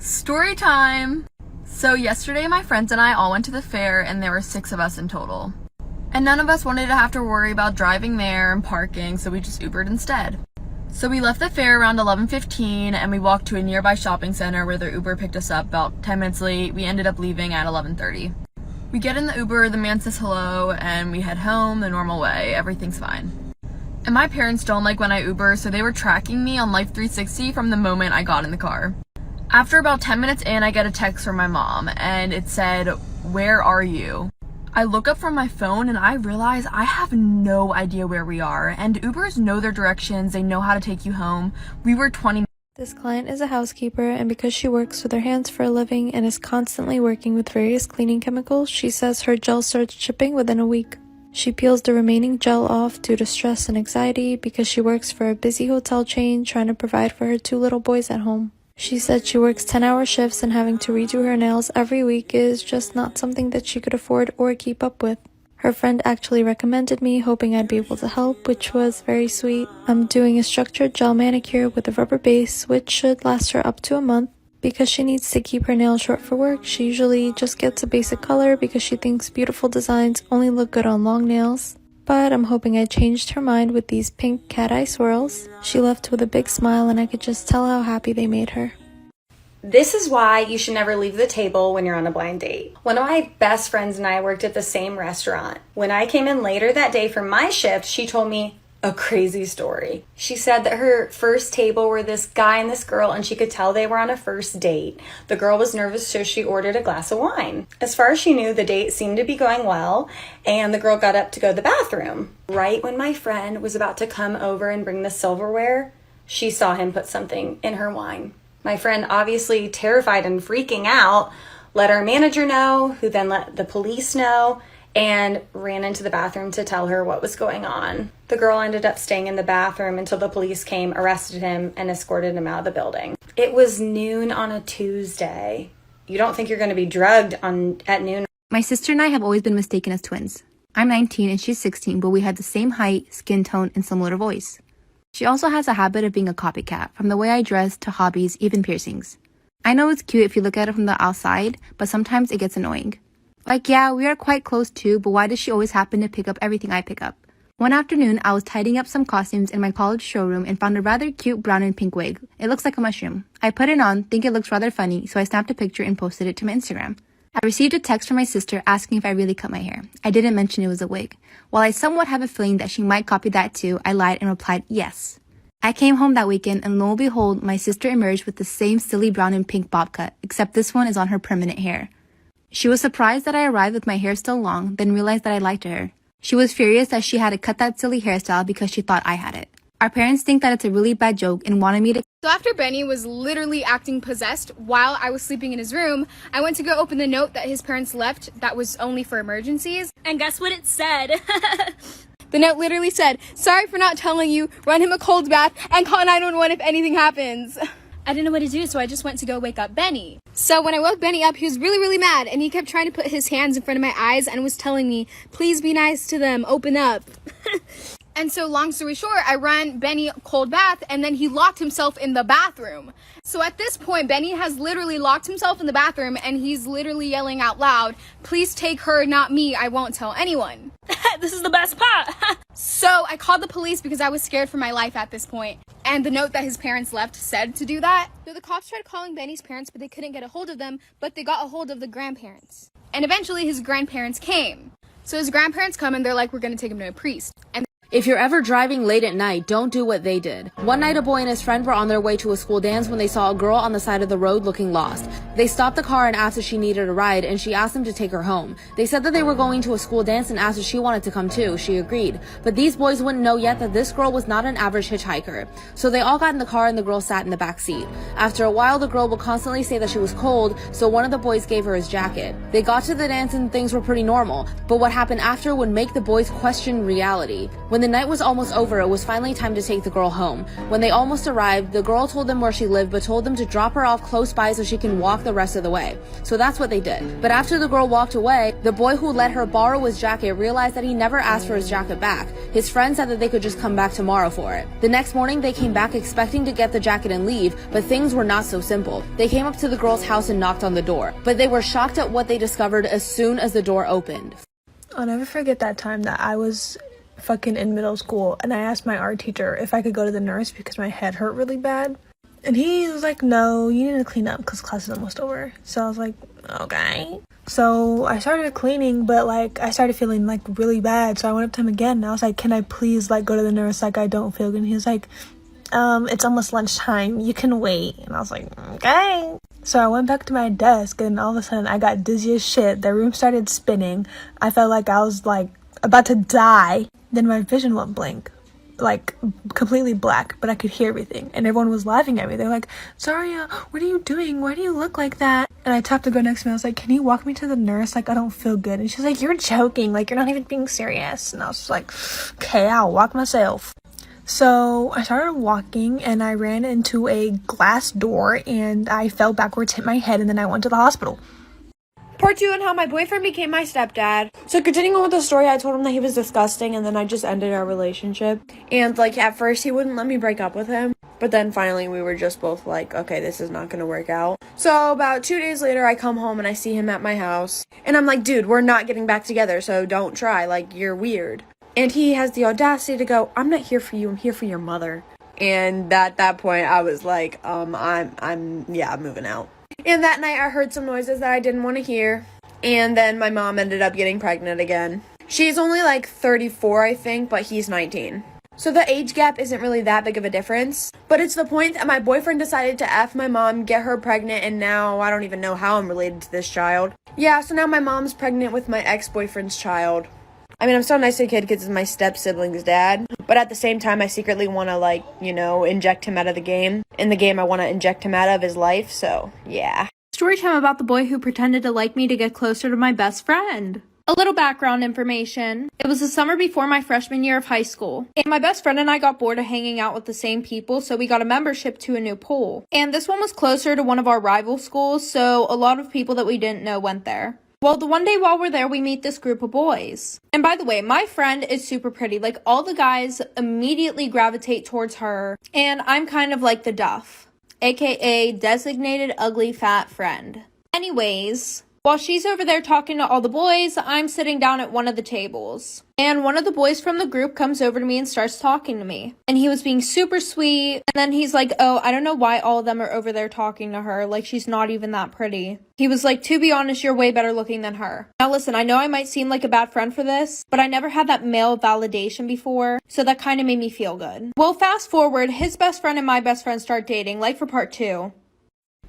Story time! So yesterday my friends and I all went to the fair and there were 6 of us in total. And none of us wanted to have to worry about driving there and parking, so we just Ubered instead. So we left the fair around 11:15 and we walked to a nearby shopping center where the Uber picked us up about 10 minutes late. We ended up leaving at 11:30. We get in the Uber, the man says hello, and we head home the normal way. Everything's fine. And my parents don't like when I Uber, so they were tracking me on Life 360 from the moment I got in the car. After about 10 minutes in, I get a text from my mom, and it said, "Where are you?" I look up from my phone and I realize I have no idea where we are, and Ubers know their directions, they know how to take you home. We were 20 This client is a housekeeper, and because she works with her hands for a living and is constantly working with various cleaning chemicals, she says her gel starts chipping within a week. She peels the remaining gel off due to stress and anxiety because she works for a busy hotel chain trying to provide for her 2 little boys at home. She said she works 10-hour shifts and having to redo her nails every week is just not something that she could afford or keep up with. Her friend actually recommended me, hoping I'd be able to help, which was very sweet. I'm doing a structured gel manicure with a rubber base, which should last her up to a month. Because she needs to keep her nails short for work, she usually just gets a basic color because she thinks beautiful designs only look good on long nails. But I'm hoping I changed her mind with these pink cat eye swirls. She left with a big smile and I could just tell how happy they made her. This is why you should never leave the table when you're on a blind date. One of my best friends and I worked at the same restaurant. When I came in later that day for my shift, she told me a crazy story. She said that her first table were this guy and this girl, and she could tell they were on a first date. The girl was nervous, so she ordered a glass of wine. As far as she knew, the date seemed to be going well, and the girl got up to go to the bathroom. Right when my friend was about to come over and bring the silverware, she saw him put something in her wine. My friend, obviously terrified and freaking out, let our manager know, who then let the police know, and ran into the bathroom to tell her what was going on. The girl ended up staying in the bathroom until the police came, arrested him, and escorted him out of the building. It was noon on a Tuesday. You don't think you're going to be drugged at noon? My sister and I have always been mistaken as twins. I'm 19 and she's 16, but we had the same height, skin tone, and similar voice. She also has a habit of being a copycat, from the way I dress to hobbies, even piercings. I know it's cute if you look at it from the outside, but sometimes it gets annoying. Like, yeah, we are quite close too, but why does she always happen to pick up everything I pick up? One afternoon, I was tidying up some costumes in my college showroom and found a rather cute brown and pink wig. It looks like a mushroom. I put it on, think it looks rather funny, so I snapped a picture and posted it to my Instagram. I received a text from my sister asking if I really cut my hair. I didn't mention it was a wig. While I somewhat have a feeling that she might copy that too, I lied and replied yes. I came home that weekend and lo and behold, my sister emerged with the same silly brown and pink bob cut, except this one is on her permanent hair. She was surprised that I arrived with my hair still long, then realized that I lied to her. She was furious that she had to cut that silly hairstyle because she thought I had it. Our parents think that it's a really bad joke and wanted me to. So after Benny was literally acting possessed while I was sleeping in his room, I went to go open the note that his parents left that was only for emergencies. And guess what it said? The note literally said, "Sorry for not telling you, run him a cold bath, and call 911 if anything happens." I didn't know what to do, so I just went to go wake up Benny. So when I woke Benny up, he was really mad, and he kept trying to put his hands in front of my eyes and was telling me, "Please be nice to them, open up." And so long story short, I ran Benny a cold bath, and then he locked himself in the bathroom. So at this point, Benny has literally locked himself in the bathroom, and he's literally yelling out loud, "Please take her, not me, I won't tell anyone." This is the best part. So I called the police because I was scared for my life at this point. And the note that his parents left said to do that. So the cops tried calling Benny's parents, but they couldn't get a hold of them, but they got a hold of the grandparents. And eventually his grandparents came. So his grandparents come and they're like, "We're going to take him to a priest." And if you're ever driving late at night, don't do what they did. One night, a boy and his friend were on their way to a school dance when they saw a girl on the side of the road looking lost. They stopped the car and asked if she needed a ride, and she asked them to take her home. They said that they were going to a school dance and asked if she wanted to come too. She agreed. But these boys wouldn't know yet that this girl was not an average hitchhiker. So they all got in the car and the girl sat in the back seat. After a while, the girl would constantly say that she was cold, so one of the boys gave her his jacket. They got to the dance and things were pretty normal. But what happened after would make the boys question reality. When When the night was almost over, it was finally time to take the girl home. When they almost arrived, the girl told them where she lived but told them to drop her off close by so she can walk the rest of the way. So that's what they did. But after the girl walked away, the boy who let her borrow his jacket realized that he never asked for his jacket back. His friend said that they could just come back tomorrow for it. The next morning, they came back expecting to get the jacket and leave, but things were not so simple. They came up to the girl's house and knocked on the door, but they were shocked at what they discovered as soon as the door opened. I'll never forget that time that I was fucking in middle school and I asked my art teacher if I could go to the nurse because my head hurt really bad. And he was like, no, you need to clean up because class is almost over. So I was like, okay. So I started cleaning, but like I started feeling like really bad. So I went up to him again and I was like, can I please like go to the nurse? Like I don't feel good. And he was like, it's almost lunchtime. You can wait. And I was like, okay. So I went back to my desk and all of a sudden I got dizzy as shit. The room started spinning. I felt like I was like about to die. Then my vision went blank, like completely black, but I could hear everything. And everyone was laughing at me. They're like, Zaria, what are you doing? Why do you look like that? And I tapped the girl next to me. I was like, can you walk me to the nurse? Like, I don't feel good. And she's like, you're joking. Like, you're not even being serious. And I was just like, okay, I'll walk myself. So I started walking and I ran into a glass door and I fell backwards, hit my head, and then I went to the hospital. Part 2 on how my boyfriend became my stepdad. So continuing on with the story, I told him that he was disgusting and then I just ended our relationship. And like at first he wouldn't let me break up with him. But then finally we were just both like, okay, this is not gonna work out. So about 2 days later, I come home and I see him at my house. And I'm like, dude, we're not getting back together, so don't try. Like, you're weird. And he has the audacity to go, I'm not here for you, I'm here for your mother. And at that point, I was like, I'm moving out. And that night, I heard some noises that I didn't want to hear. And then my mom ended up getting pregnant again. She's only like 34, I think, but he's 19. So the age gap isn't really that big of a difference. But it's the point that my boyfriend decided to F my mom, get her pregnant, and now I don't even know how I'm related to this child. Yeah, so now my mom's pregnant with my ex-boyfriend's child. I mean, I'm so nice to the kid because it's my step-sibling's dad. But at the same time, I secretly want to, like, you know, inject him out of the game. In the game, I want to inject him out of his life, so, yeah. Story time about the boy who pretended to like me to get closer to my best friend. A little background information. It was the summer before my freshman year of high school, and my best friend and I got bored of hanging out with the same people, so we got a membership to a new pool. And this one was closer to one of our rival schools, so a lot of people that we didn't know went there. Well, the one day while we're there, we meet this group of boys. And by the way, my friend is super pretty. Like, all the guys immediately gravitate towards her, and I'm kind of like the duff, aka designated ugly fat friend. Anyways, while she's over there talking to all the boys, I'm sitting down at one of the tables. And one of the boys from the group comes over to me and starts talking to me. And he was being super sweet. And then he's like, oh, I don't know why all of them are over there talking to her. Like, she's not even that pretty. He was like, to be honest, you're way better looking than her. Now listen, I know I might seem like a bad friend for this, but I never had that male validation before. So that kind of made me feel good. Well, fast forward, his best friend and my best friend start dating, like for part 2.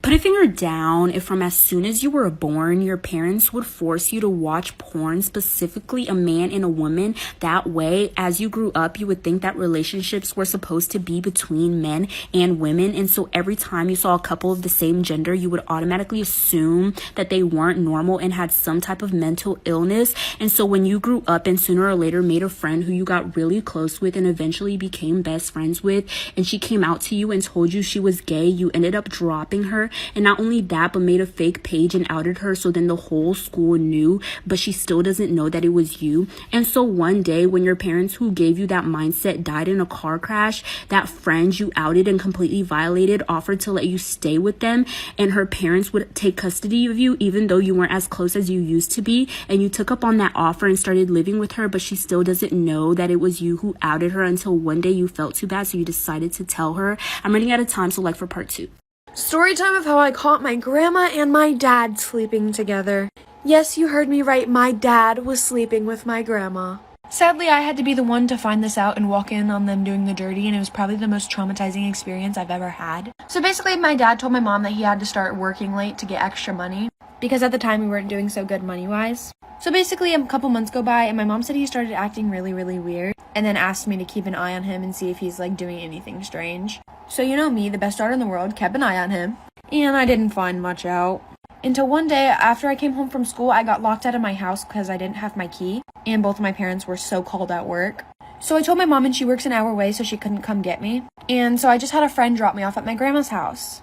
Put a finger down if from as soon as you were born, your parents would force you to watch porn, specifically a man and a woman. That way, as you grew up, you would think that relationships were supposed to be between men and women. And so every time you saw a couple of the same gender, you would automatically assume that they weren't normal and had some type of mental illness. And so when you grew up and sooner or later made a friend who you got really close with and eventually became best friends with, and she came out to you and told you she was gay, you ended up dropping her. And not only that, but made a fake page and outed her, so then the whole school knew, but she still doesn't know that it was you. And so one day when your parents who gave you that mindset died in a car crash, that friend you outed and completely violated offered to let you stay with them, and her parents would take custody of you even though you weren't as close as you used to be, and you took up on that offer and started living with her, but she still doesn't know that it was you who outed her until one day you felt too bad, so you decided to tell her. I'm running out of time, so like for part 2. Story time of how I caught my grandma and my dad sleeping together. Yes, you heard me right, my dad was sleeping with my grandma. Sadly, I had to be the one to find this out and walk in on them doing the dirty, and it was probably the most traumatizing experience I've ever had. So basically, my dad told my mom that he had to start working late to get extra money, because at the time we weren't doing so good money-wise. So basically, a couple months go by, and my mom said he started acting really, really weird, and then asked me to keep an eye on him and see if he's, like, doing anything strange. So you know me, the best daughter in the world, kept an eye on him, and I didn't find much out. Until one day, after I came home from school, I got locked out of my house because I didn't have my key, and both of my parents were so called at work. So I told my mom, and she works an hour away, so she couldn't come get me. And so I just had a friend drop me off at my grandma's house.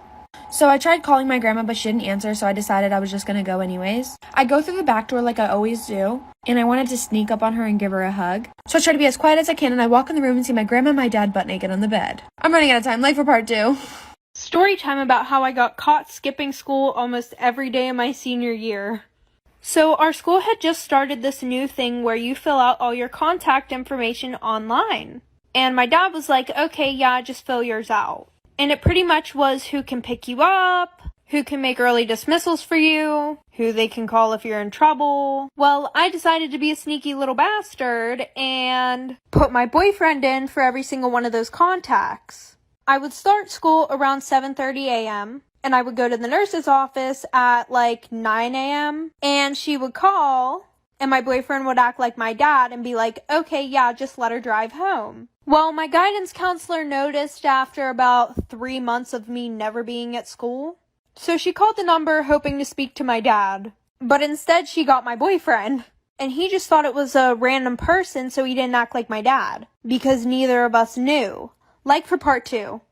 So I tried calling my grandma, but she didn't answer, so I decided I was just gonna go anyways. I go through the back door like I always do, and I wanted to sneak up on her and give her a hug. So I try to be as quiet as I can, and I walk in the room and see my grandma and my dad butt naked on the bed. I'm running out of time. Late for part 2. Story time about how I got caught skipping school almost every day of my senior year. So our school had just started this new thing where you fill out all your contact information online. And my dad was like, okay, yeah, just fill yours out. And it pretty much was who can pick you up, who can make early dismissals for you, who they can call if you're in trouble. Well, I decided to be a sneaky little bastard and put my boyfriend in for every single one of those contacts. I would start school around 7:30 a.m. and I would go to the nurse's office at like 9 a.m. and she would call and my boyfriend would act like my dad and be like, okay, yeah, just let her drive home. Well, my guidance counselor noticed after about 3 months of me never being at school. So she called the number hoping to speak to my dad. But instead she got my boyfriend. And he just thought it was a random person, so he didn't act like my dad. Because neither of us knew. Like for part 2.